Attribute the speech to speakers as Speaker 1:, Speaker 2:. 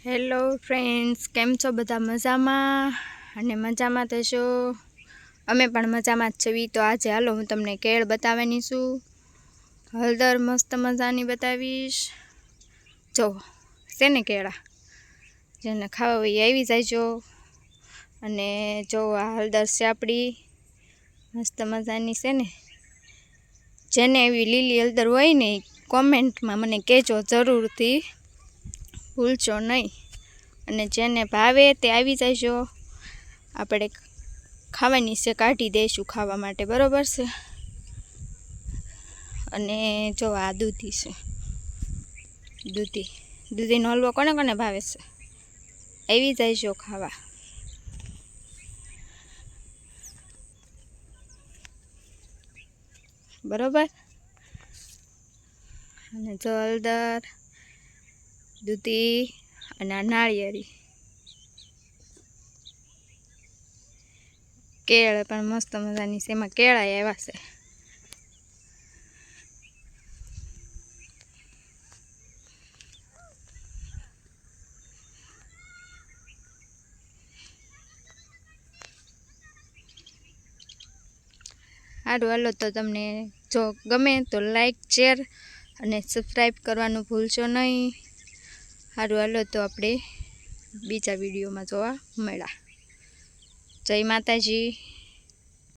Speaker 1: Hello friends, કેમ છો બધા? મજામાં અને મજામાં તો છો. અમે પણ મજામાં જ છીએ. તો આજે હાલો હું તમને કેળ બતાવવાની છું. હળદર મસ્ત મજાની બતાવીશ. જો છે ને કેળા, જેને ખાવા હોય આવી જાયજો. અને જો આ હળદર છે આપણી, મસ્ત મજાની છે ને. જેને એવી લીલી હળદર હોય ને કોમેન્ટમાં મને કહેજો જરૂરથી, ભૂલશો નહીં. અને જેને ભાવે તે આવી જાયજો. આપણે ખાવાની છે, કાઢી દઈશું ખાવા માટે, બરોબર છે. અને જો આ દૂધી છે, દૂધીનો હલવો કોને કોને ભાવે છે આવી જાયજો ખાવા. બરોબર. અને જો હળદર, દૂધી અને આ નાળિયેરી કેળ પણ મસ્ત મજાની છે. એમાં કેળા આવ્યા છે. સારું, હાલો તો તમને જો ગમે તો લાઈક, શેર અને સબસ્ક્રાઈબ કરવાનું ભૂલશો નહીં. સારું, હાલો તો આપણે બીજા વિડીયોમાં જોવા મળ્યા. જય માતાજી.